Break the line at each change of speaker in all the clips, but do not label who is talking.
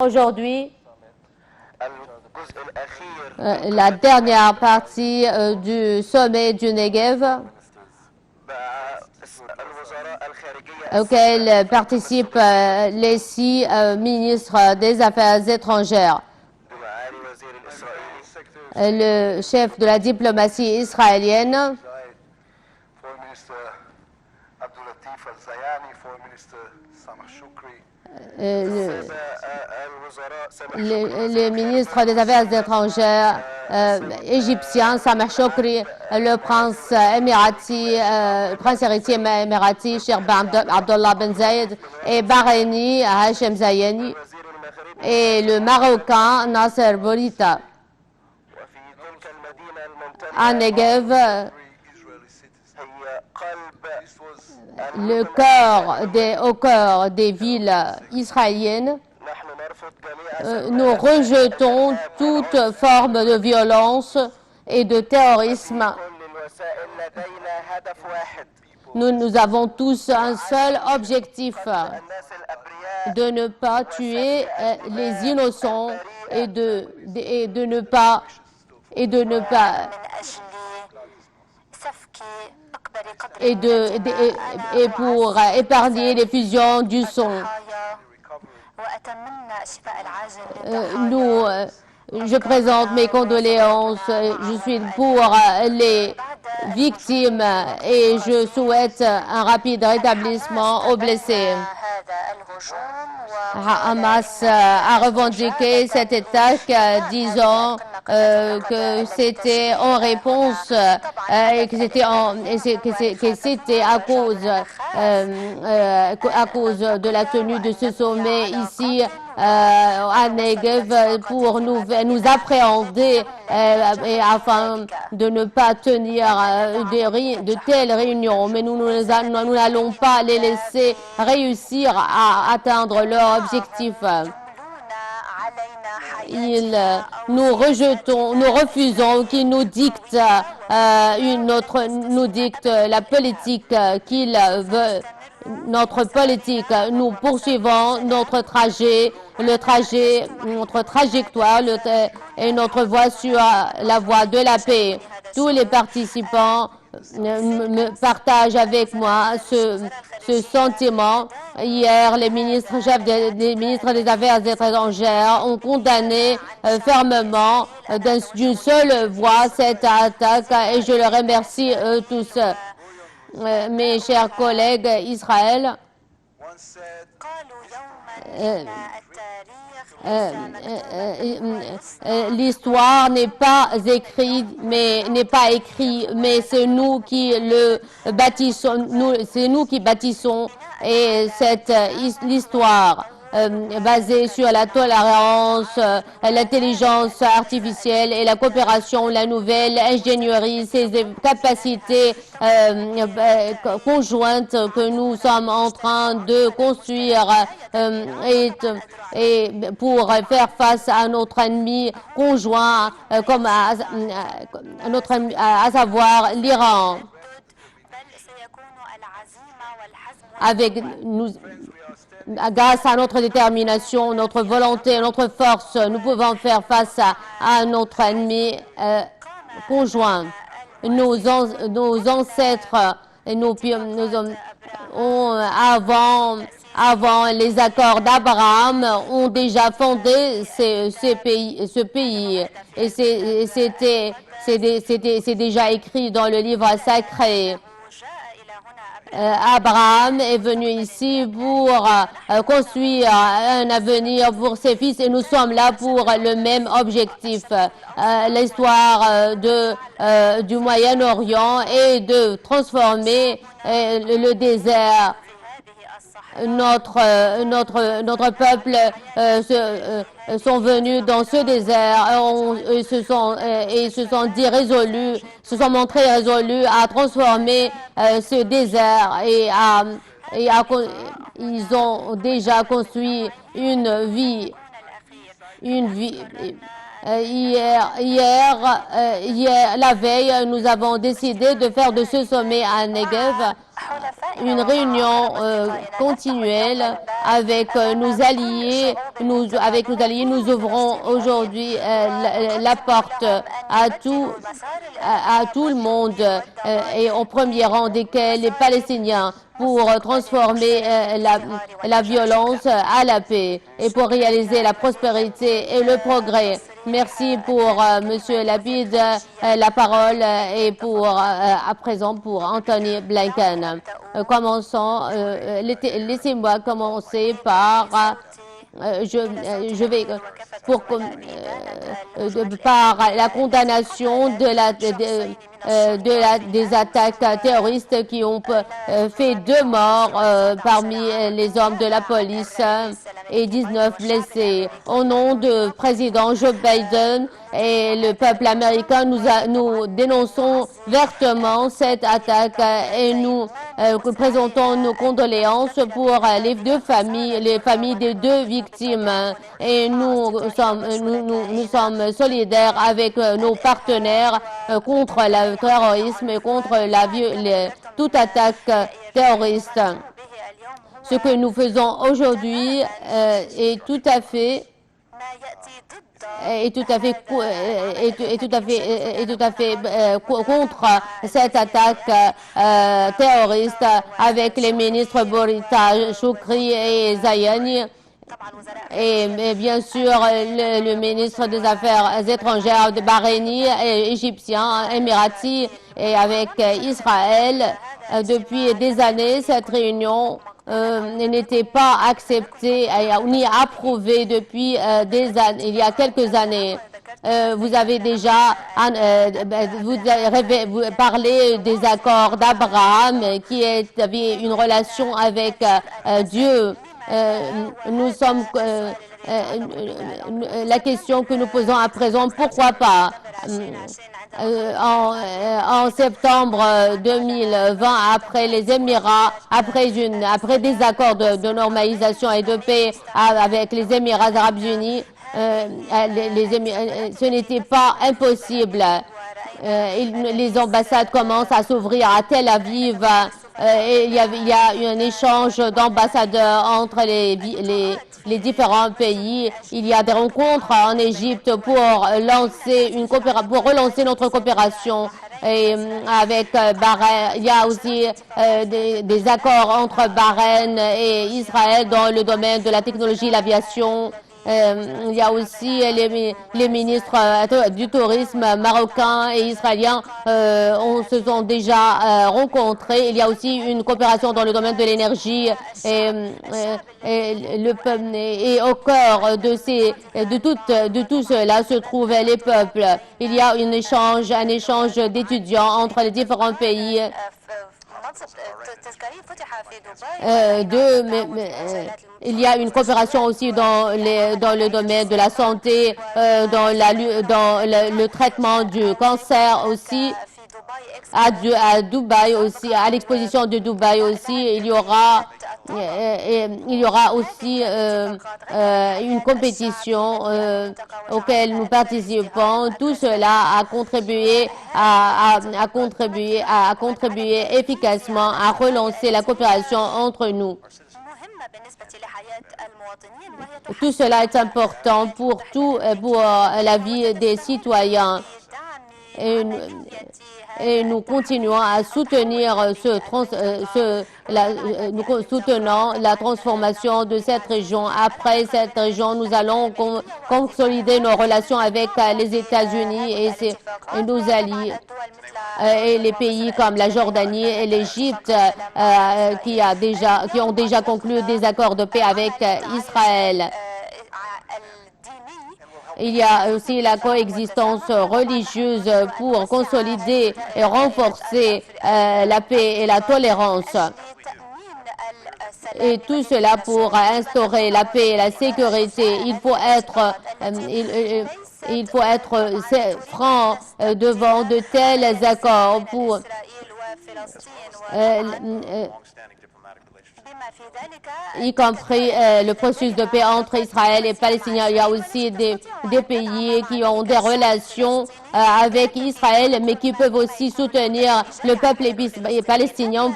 Aujourd'hui, la dernière partie du sommet du Negev, auquel participent les 6 ministres des Affaires étrangères. Le chef de la diplomatie israélienne, le ministre des Affaires étrangères égyptien, Sameh Shoukry, le prince émirati, prince héritier émirati, Cheikh Abdullah Ben Zayed, et Bahreïni, Hachem Zayani, et le marocain Nasser Bourita. À Negev, au cœur des villes israéliennes, nous rejetons toute forme de violence et de terrorisme. Nous avons tous un seul objectif, de ne pas tuer les innocents et de ne pas et pour épargner les fusions du sang. Je présente mes condoléances. Je suis pour les victimes et je souhaite un rapide rétablissement aux blessés. Hamas a revendiqué cette attaque disant que c'était en réponse et que c'était à cause de la tenue de ce sommet ici à Negev pour nous appréhender et afin de ne pas tenir de telles réunions. Mais nous n'allons pas les laisser réussir à atteindre leur objectif. Nous refusons qu'ils nous dictent la politique qu'ils veulent. Notre politique, nous poursuivons notre trajectoire et notre voie sur la voie de la paix. Tous les participants partagent avec moi ce sentiment. Hier, les ministres des Affaires étrangères ont condamné fermement d'une seule voix cette attaque et je les remercie tous. Mes chers collègues, Israël l'histoire n'est pas écrite, mais c'est nous qui le bâtissons. C'est nous qui bâtissons et l'histoire basée sur la tolérance, l'intelligence artificielle et la coopération, la nouvelle ingénierie, ces capacités conjointes que nous sommes en train de construire et pour faire face à notre ennemi conjoint, à savoir l'Iran. Avec nous, grâce à notre détermination, notre volonté, notre force, nous pouvons faire face à notre ennemi conjoint. Nos ancêtres, avant les accords d'Abraham, ont déjà fondé ce pays. Et c'est déjà écrit dans le livre sacré. Abraham est venu ici pour construire un avenir pour ses fils et nous sommes là pour le même objectif. L'histoire du Moyen-Orient est de transformer le désert. Notre peuple sont venus dans ce désert et se sont montrés résolus à transformer ce désert et ils ont déjà construit une vie. Hier, la veille, nous avons décidé de faire de ce sommet à Negev une réunion continuelle avec nos alliés. Avec nos alliés, nous ouvrons aujourd'hui la porte à tout le monde et au premier rang desquels les Palestiniens pour transformer la violence à la paix et pour réaliser la prospérité et le progrès. Merci pour Monsieur Lapid. La parole est à présent pour Anthony Blinken. Laissez-moi commencer par je vais par la condamnation des attaques terroristes qui ont fait 2 morts parmi les hommes de la police et 19 blessés. Au nom du président Joe Biden et le peuple américain, nous dénonçons vertement cette attaque et nous présentons nos condoléances pour les familles des 2 victimes. Et nous sommes solidaires avec nos partenaires contre le terrorisme et contre toute attaque terroriste. Ce que nous faisons aujourd'hui est tout à fait contre cette attaque terroriste avec les ministres Bourita, Choukri et Zayani. Et bien sûr, le ministre des Affaires étrangères de Bahreïni, égyptien, émirati et avec Israël. Depuis des années, cette réunion n'était pas acceptée ni approuvée depuis il y a quelques années. Vous avez déjà vous parlé des accords d'Abraham qui avaient une relation avec Dieu. Nous sommes la question que nous posons à présent, pourquoi pas en septembre 2020, après les Émirats, après des accords de normalisation et de paix avec les Émirats arabes unis, ce n'était pas impossible. Les ambassades commencent à s'ouvrir à Tel Aviv. Et il y a eu un échange d'ambassadeurs entre les différents pays. Il y a des rencontres en Égypte pour relancer notre coopération. Et avec Bahreïn, il y a aussi des accords entre Bahreïn et Israël dans le domaine de la technologie et l'aviation. Il y a aussi les ministres du tourisme marocains et israéliens se sont déjà rencontrés. Il y a aussi une coopération dans le domaine de l'énergie et au cœur de tout cela se trouvent les peuples. Il y a un échange d'étudiants entre les différents pays. Il y a une coopération aussi dans le domaine de la santé, dans le traitement du cancer aussi. À Dubaï aussi, à l'exposition de Dubaï aussi, il y aura aussi une compétition auquel nous participons. Tout cela a contribué efficacement à relancer la coopération entre nous. Tout cela est important pour la vie des citoyens. Et nous continuons à soutenir nous soutenons la transformation de cette région. Après cette région, nous allons consolider nos relations avec les États-Unis et nos alliés et les pays comme la Jordanie et l'Égypte qui ont déjà conclu des accords de paix avec Israël. Il y a aussi la coexistence religieuse pour consolider et renforcer la paix et la tolérance. Et tout cela pour instaurer la paix et la sécurité. Il faut être franc devant de tels accords y compris le processus de paix entre Israël et Palestiniens. Il y a aussi des pays qui ont des relations avec Israël, mais qui peuvent aussi soutenir le peuple palestinien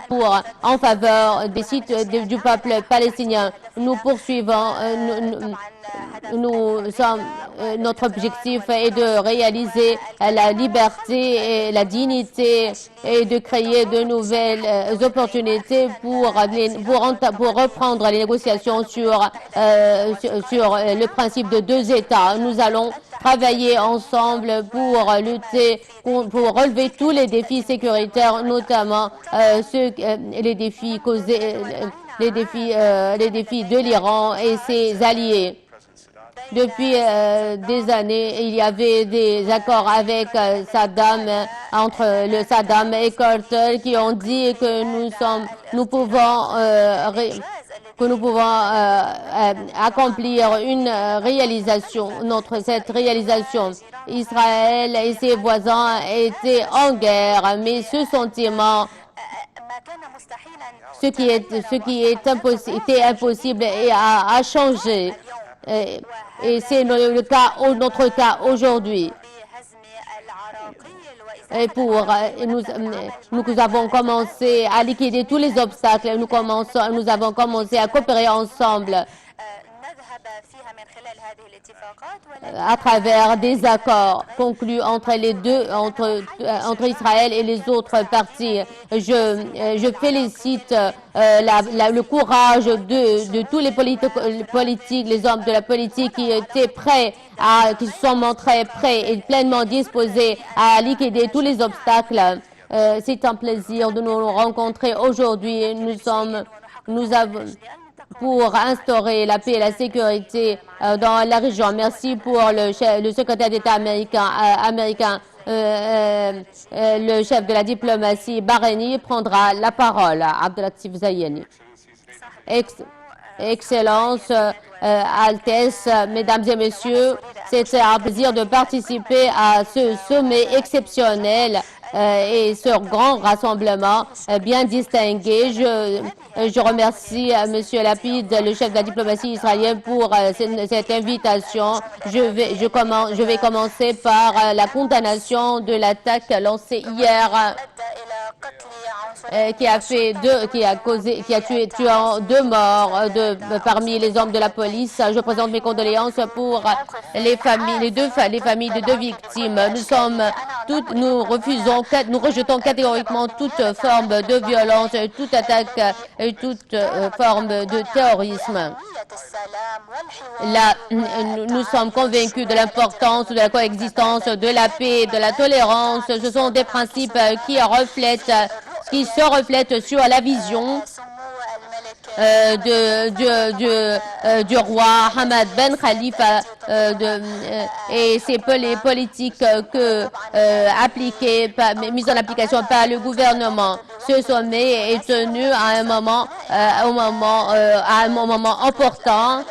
en faveur des sites du peuple palestinien. Nous poursuivons, notre objectif est de réaliser la liberté et la dignité et de créer de nouvelles opportunités pour reprendre les négociations sur le principe de deux États. Nous allons travailler ensemble pour lutter, pour relever tous les défis sécuritaires, notamment les défis causés, les défis de l'Iran et ses alliés. Depuis des années, il y avait des accords avec Saddam, entre le Saddam et Carter, qui ont dit que nous pouvons accomplir une réalisation. Cette réalisation, Israël et ses voisins étaient en guerre, mais ce sentiment, ce qui était impossible et a changé. Et c'est notre cas aujourd'hui. Et nous avons commencé à liquider tous les obstacles. Nous avons commencé à coopérer ensemble à travers des accords conclus entre Israël et les autres parties. Je félicite le courage de tous les politiques, les hommes de la politique qui étaient prêts, qui se sont montrés prêts et pleinement disposés à liquider tous les obstacles. C'est un plaisir de nous rencontrer aujourd'hui. Nous avons pour instaurer la paix et la sécurité dans la région. Merci pour le secrétaire d'État américain. Le chef de la diplomatie bahreïni prendra la parole. Abdelatif Zayani. Excellence, Altesse, Mesdames et Messieurs, c'est un plaisir de participer à ce sommet exceptionnel et ce grand rassemblement bien distingué. Je remercie Monsieur Lapid, le chef de la diplomatie israélienne, pour cette invitation. Je vais commencer par la condamnation de l'attaque lancée hier qui a tué deux morts parmi les hommes de la police. Je présente mes condoléances pour les familles de deux victimes. Nous rejetons catégoriquement toute forme de violence, toute attaque et toute forme de terrorisme. Là, nous sommes convaincus de l'importance de la coexistence, de la paix, de la tolérance. Ce sont des principes qui se reflètent sur la vision du roi Hamad Ben Khalifa et les politiques mises en application par le gouvernement. Ce sommet est tenu à un moment important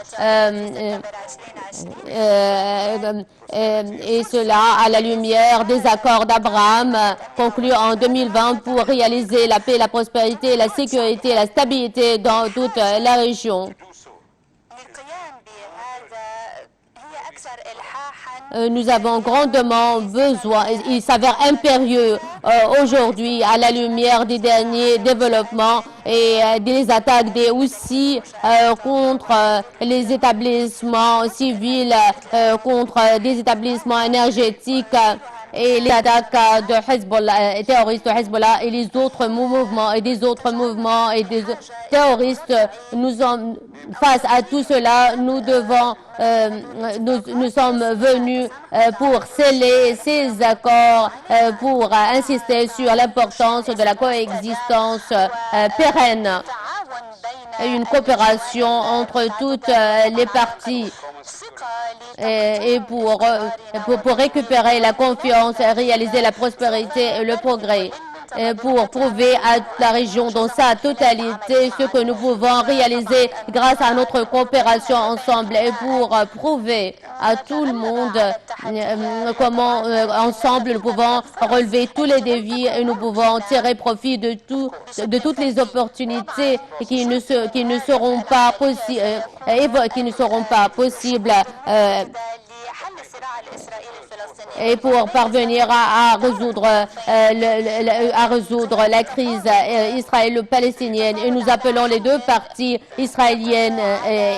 et cela à la lumière des accords d'Abraham conclus en 2020 pour réaliser la paix, la prospérité, la sécurité, la stabilité dans toute la région. Nous avons grandement besoin, il s'avère impérieux aujourd'hui à la lumière des derniers développements et des attaques des Houthis contre les établissements civils, contre des établissements énergétiques et les attaques de Hezbollah, terroristes de Hezbollah et les autres mouvements et des autres mouvements et des terroristes. Face à tout cela, nous sommes venus pour sceller ces accords, pour insister sur l'importance de la coexistence pérenne et une coopération entre toutes les parties et pour récupérer la confiance et réaliser la prospérité et le progrès. pour prouver à la région dans sa totalité ce que nous pouvons réaliser grâce à notre coopération ensemble et pour prouver à tout le monde comment ensemble nous pouvons relever tous les défis et nous pouvons tirer profit de toutes les opportunités qui ne seront pas possibles et pour parvenir à résoudre la crise israélo-palestinienne. Et nous appelons les deux parties israéliennes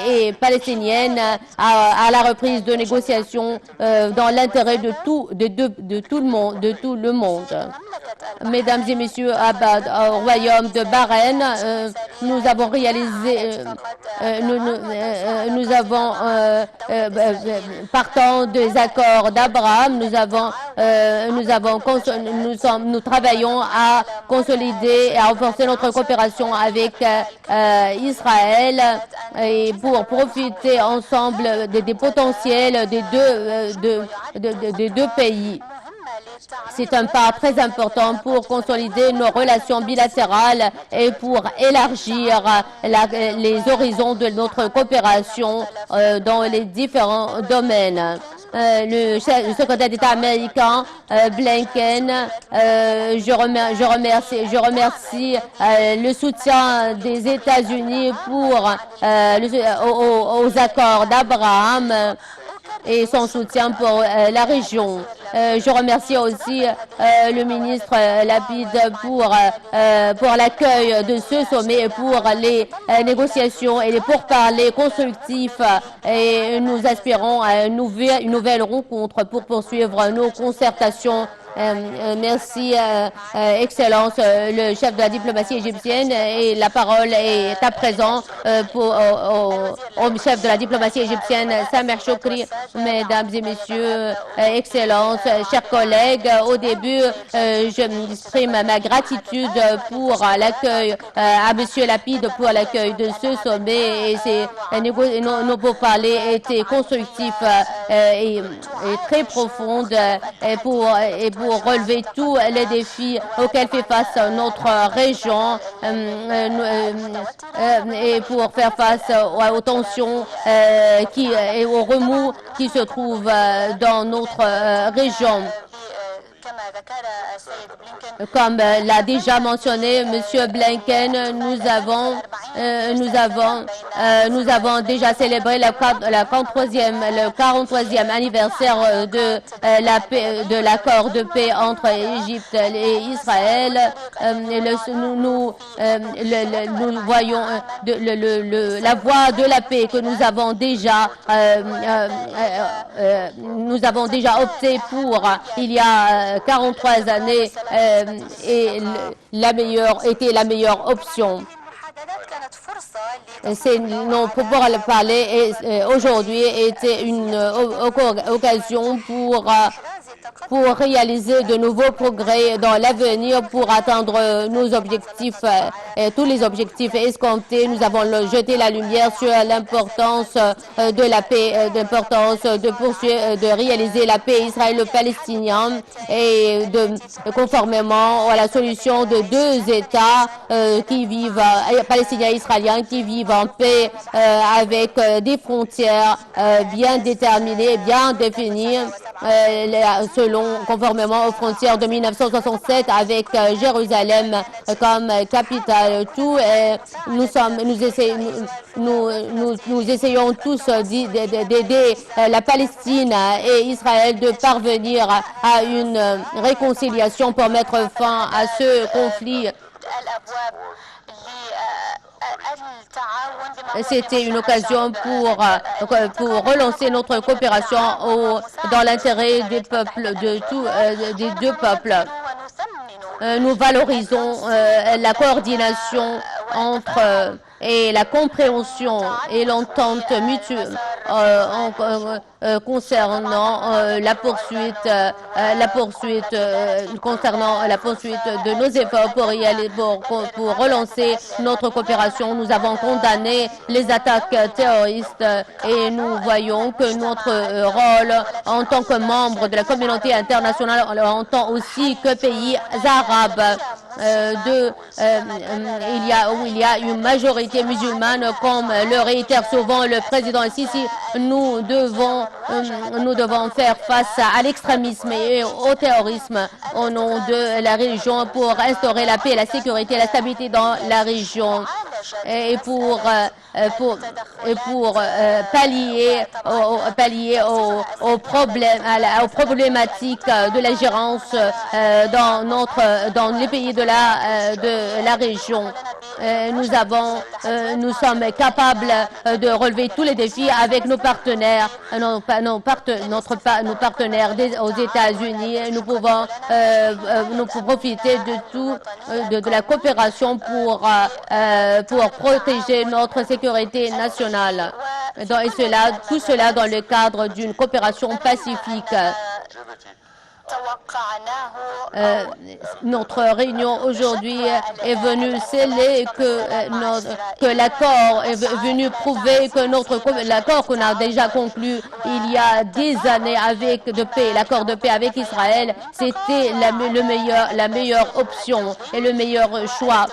et palestiniennes à la reprise de négociations dans l'intérêt de tout le monde. Mesdames et messieurs, au royaume de Bahreïn, nous avons réalisé, nous avons partant des accords d'Abraham, nous travaillons à consolider et à renforcer notre coopération avec Israël et pour profiter ensemble des potentiels des deux pays. C'est un pas très important pour consolider nos relations bilatérales et pour élargir les horizons de notre coopération dans les différents domaines. Le secrétaire d'État américain Blinken, je remercie le soutien des États-Unis aux accords d'Abraham et son soutien pour la région. Je remercie aussi le ministre Lapid pour l'accueil de ce sommet et pour les négociations et les pourparlers constructifs. Et nous aspirons à une nouvelle rencontre pour poursuivre nos concertations. Merci, Excellence, le chef de la diplomatie égyptienne, et la parole est à présent au chef de la diplomatie égyptienne, Samer Choukri. Mesdames et messieurs, Excellence, chers collègues, au début, je m'exprime ma gratitude pour l'accueil, à Monsieur Lapid pour l'accueil de ce sommet, et nos pourparlers étaient constructifs et très profonds et pour relever tous les défis auxquels fait face notre région et pour faire face aux tensions et aux remous qui se trouvent dans notre région. Comme l'a déjà mentionné M. Blinken, nous avons déjà célébré le 43e anniversaire de l'accord de paix entre Égypte et Israël. Nous voyons la voie de la paix que nous avons déjà opté pour il y a 43 années et était la meilleure option. Nos pouvoirs le parler aujourd'hui était une occasion pour réaliser de nouveaux progrès dans l'avenir, pour atteindre nos objectifs, tous les objectifs escomptés. Nous avons jeté la lumière sur l'importance de la paix, l'importance de réaliser la paix israélo-palestinienne et conformément à la solution de deux États qui vivent, palestiniens et israéliens, qui vivent en paix avec des frontières bien déterminées, bien définies, conformément aux frontières de 1967 avec Jérusalem comme capitale. Nous essayons tous d'aider la Palestine et Israël de parvenir à une réconciliation pour mettre fin à ce conflit. C'était une occasion pour relancer notre coopération dans l'intérêt des peuples, des deux peuples. Nous valorisons la coordination et la concentration et l'entente mutuelle concernant la poursuite de nos efforts pour relancer notre coopération. Nous avons condamné les attaques terroristes et nous voyons que notre rôle en tant que membre de la communauté internationale, en tant aussi que pays arabes, où il y a une majorité musulmane, comme le réitère souvent le président Sisi. Nous devons faire face à l'extrémisme et au terrorisme au nom de la religion pour instaurer la paix, la sécurité et la stabilité dans la région et pour pallier aux problèmes, aux problématiques de la gérance dans les pays de la région. Nous sommes capables de relever tous les défis avec nos partenaires, nos partenaires aux États-Unis. Nous pouvons profiter de la coopération pour protéger notre sécurité nationale. Et tout cela dans le cadre d'une coopération pacifique. Notre réunion aujourd'hui est venue sceller que l'accord est venu prouver que l'accord qu'on a déjà conclu il y a des années l'accord de paix avec Israël, c'était la meilleure option et le meilleur choix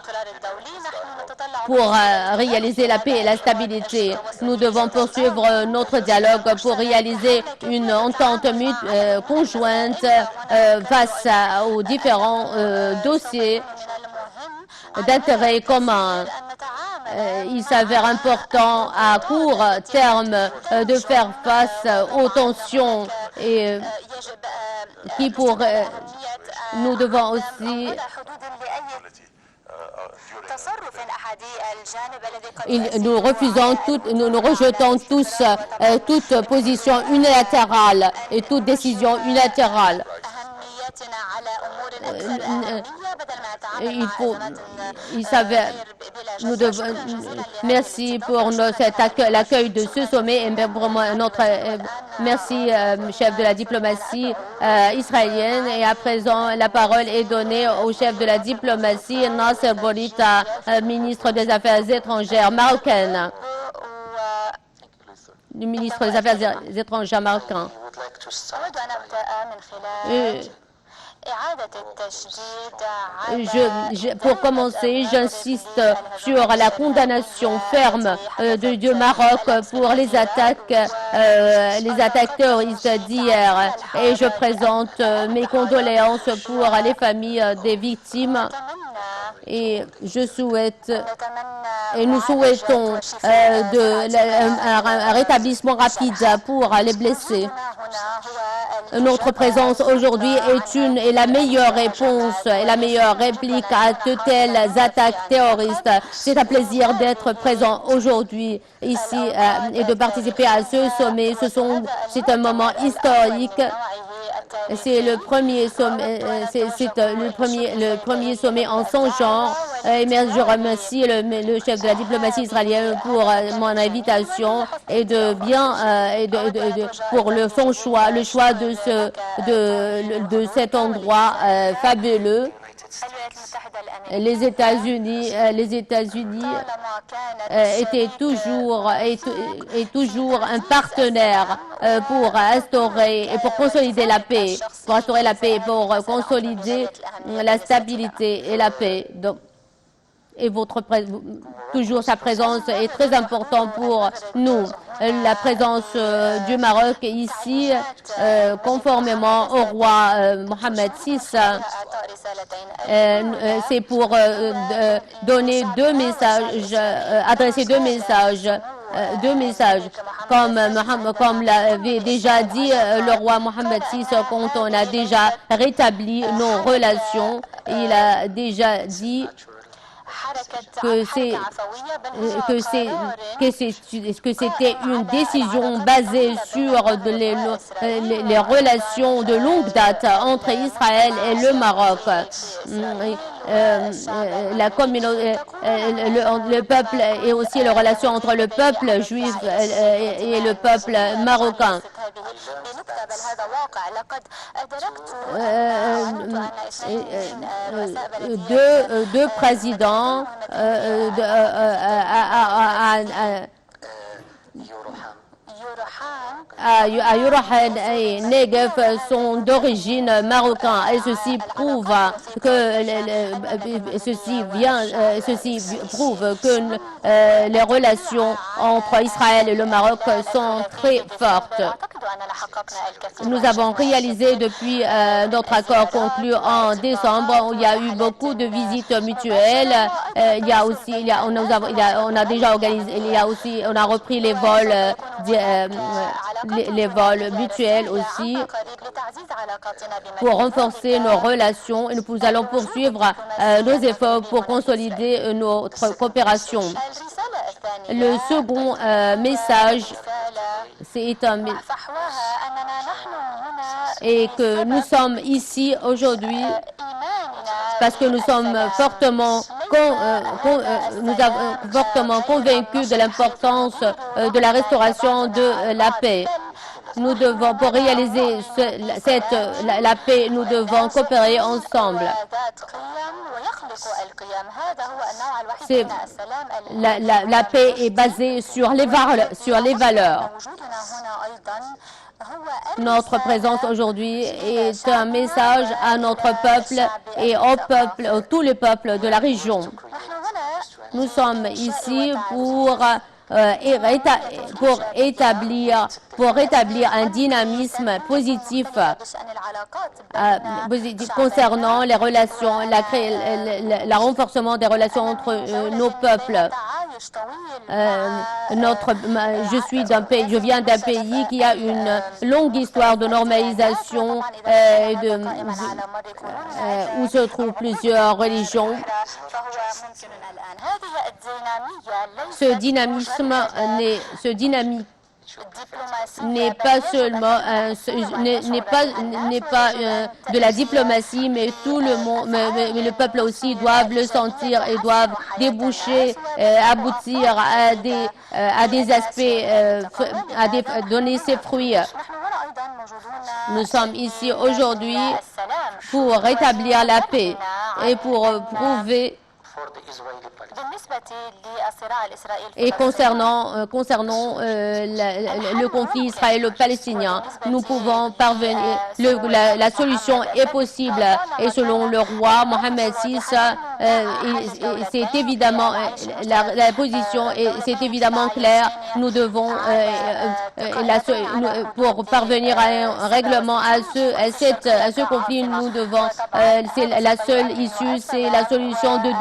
pour réaliser la paix et la stabilité. Nous devons poursuivre notre dialogue pour réaliser une entente conjointe face aux différents dossiers d'intérêt commun. Il s'avère important à court terme de faire face aux tensions et nous devons aussi nous rejetons tous toute position unilatérale et toute décision unilatérale. Merci pour l'accueil de ce sommet et pour merci chef de la diplomatie israélienne. Et à présent, la parole est donnée au chef de la diplomatie, Nasser Bourita, ministre des Affaires étrangères marocaine. Du ministre des Affaires étrangères marocain. Pour commencer, j'insiste sur la condamnation ferme du Maroc pour les attaques terroristes d'hier et je présente mes condoléances pour les familles des victimes et nous souhaitons un rétablissement rapide pour les blessés. Notre présence aujourd'hui est la meilleure réponse et la meilleure réplique à de telles attaques terroristes. C'est un plaisir d'être présent aujourd'hui ici et de participer à ce sommet. C'est un moment historique. C'est le premier sommet en son genre. Et je remercie le chef de la diplomatie israélienne pour mon invitation et pour son choix, le choix de cet endroit fabuleux. Les États-Unis étaient toujours un partenaire pour instaurer et pour consolider la paix, pour consolider la stabilité et la paix. Donc, toujours sa présence est très importante pour nous. La présence du Maroc ici, conformément au roi Mohamed VI, c'est pour adresser deux messages. Comme l'avait déjà dit le roi Mohamed VI, quand on a déjà rétabli nos relations, il a déjà dit que c'était une décision basée sur les relations de longue date entre Israël et le Maroc. La communauté, le peuple et aussi les relations entre le peuple juif et le peuple marocain. Deux présidents à Yurahan et Negev sont d'origine marocaine et ceci prouve que ceci prouve que les relations entre Israël et le Maroc sont très fortes. Nous avons réalisé depuis notre accord conclu en décembre, où il y a eu beaucoup de visites mutuelles. Il y a aussi, on a déjà organisé, il y a aussi, on a repris les vols, les vols mutuels aussi pour renforcer nos relations et nous allons poursuivre nos efforts pour consolider notre coopération. Le second message, c'est et que nous sommes ici aujourd'hui parce que nous sommes fortement convaincus de l'importance de la restauration de la paix. Nous devons, pour réaliser la paix, nous devons coopérer ensemble. La paix est basée sur les valeurs. Notre présence aujourd'hui est un message à notre peuple et à tous les peuples de la région. Nous sommes ici pour rétablir un dynamisme positif concernant les relations, le renforcement des relations entre nos peuples. Je viens d'un pays qui a une longue histoire de normalisation où se trouvent plusieurs religions. Ce dynamisme n'est pas seulement de la diplomatie, mais tout le monde, mais le peuple aussi doivent le sentir et doivent déboucher, aboutir à des aspects, donner ses fruits. Nous sommes ici aujourd'hui pour rétablir la paix et pour prouver. Et concernant le conflit israélo-palestinien, nous pouvons parvenir. La solution est possible et selon le roi Mohammed VI, c'est évidemment la position et c'est évidemment clair. Nous devons pour parvenir à un règlement à ce conflit, nous devons. C'est la seule issue, c'est la solution de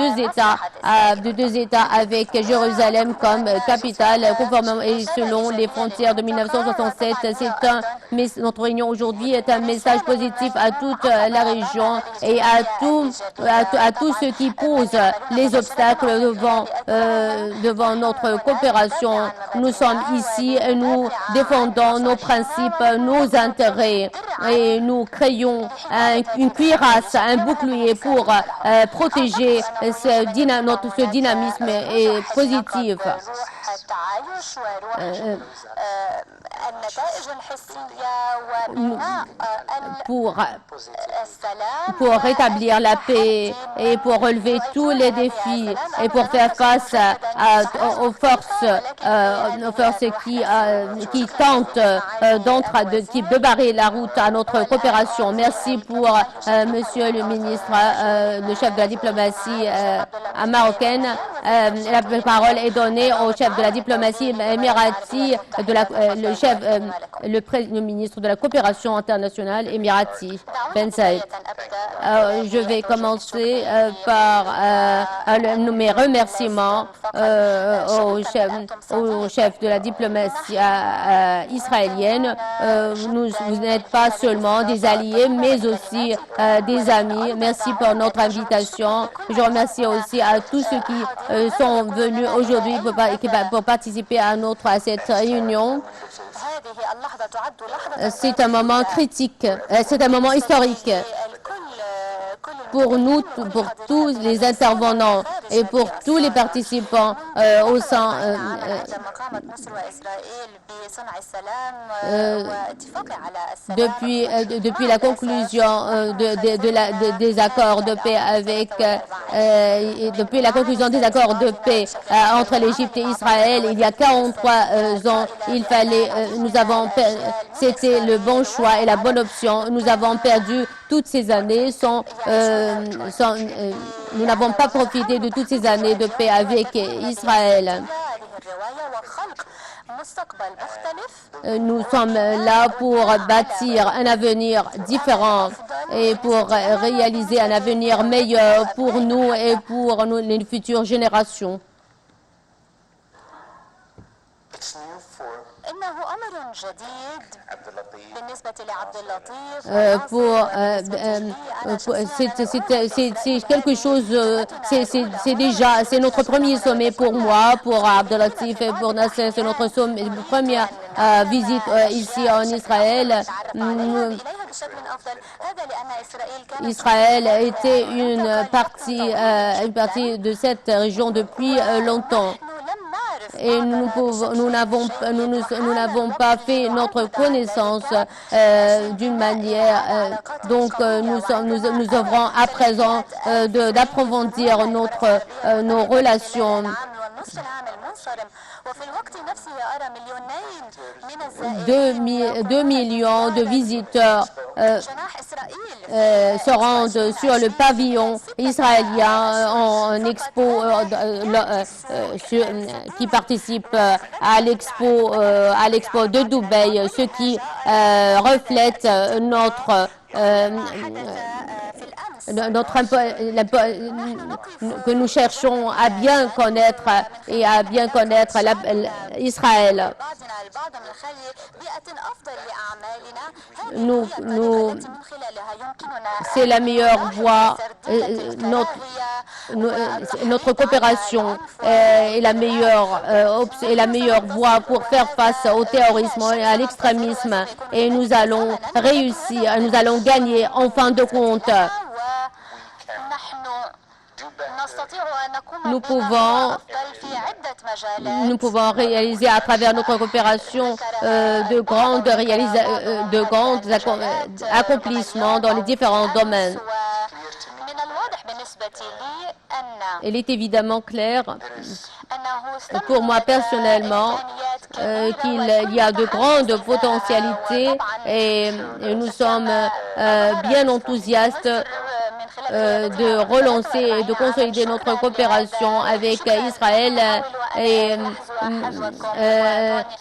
deux États avec Jérusalem comme capitale, conformément et selon les frontières de 1967. Notre réunion aujourd'hui est un message positif à toute la région et à tous ceux qui posent les obstacles devant notre coopération. Nous sommes ici et nous défendons nos principes, nos intérêts et nous créons une cuirasse, un bouclier pour protéger ce dynamisme est positif. Pour rétablir la paix et pour relever tous les défis et pour faire face aux forces qui tentent de barrer la route à notre coopération. Merci pour Monsieur le ministre, le chef de la diplomatie marocaine. La parole est donnée au chef de la diplomatie émirati, le ministre de la coopération internationale émirati, Ben Saïd. Je vais commencer par mes remerciements au chef de la diplomatie israélienne. Vous n'êtes pas seulement des alliés, mais aussi des amis. Merci pour notre invitation. Je remercie aussi à tous ceux qui sont venus aujourd'hui pour participer à cette réunion. C'est un moment critique, c'est un moment historique pour nous, pour tous les intervenants et pour tous les participants au sein depuis la conclusion des accords de paix depuis la conclusion des accords de paix entre l'Égypte et Israël, il y a 43 ans, c'était le bon choix et la bonne option. Nous avons perdu toutes ces années nous n'avons pas profité de toutes ces années de paix avec Israël. Nous sommes là pour bâtir un avenir différent et pour réaliser un avenir meilleur pour nous et pour les futures générations. C'est quelque chose, c'est notre premier sommet pour moi, pour Abdelatif et pour Nasser, c'est notre première visite ici en Israël. Israël était une partie de cette région depuis longtemps. Et nous n'avons pas fait notre connaissance d'une manière. Donc nous œuvrons à présent d'approfondir nos relations. 2 millions de visiteurs se rendent sur le pavillon israélien en expo qui participe à l'expo de Dubaï, ce qui reflète que nous cherchons à bien connaître et à bien connaître Israël. C'est la meilleure voie, notre coopération est la meilleure voie pour faire face au terrorisme et à l'extrémisme, et nous allons réussir, nous allons gagner en fin de compte. Nous pouvons réaliser à travers notre coopération de grands accomplissements dans les différents domaines. Il est évidemment clair pour moi personnellement qu'il y a de grandes potentialités et nous sommes bien enthousiastes de relancer et de consolider notre coopération avec Israël. Et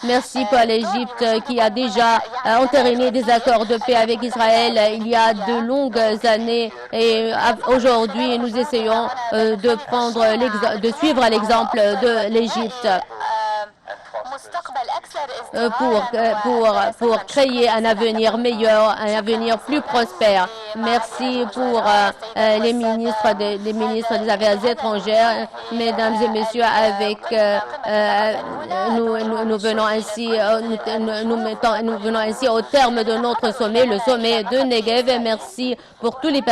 merci pour l'Égypte qui a déjà entériné des accords de paix avec Israël il y a de longues années. Et aujourd'hui, nous essayons de suivre l'exemple de l'Égypte pour créer un avenir meilleur, un avenir plus prospère. Merci pour les ministres des Affaires étrangères, mesdames et messieurs, nous venons ainsi au terme de notre sommet, le sommet de Negev. Merci pour tous les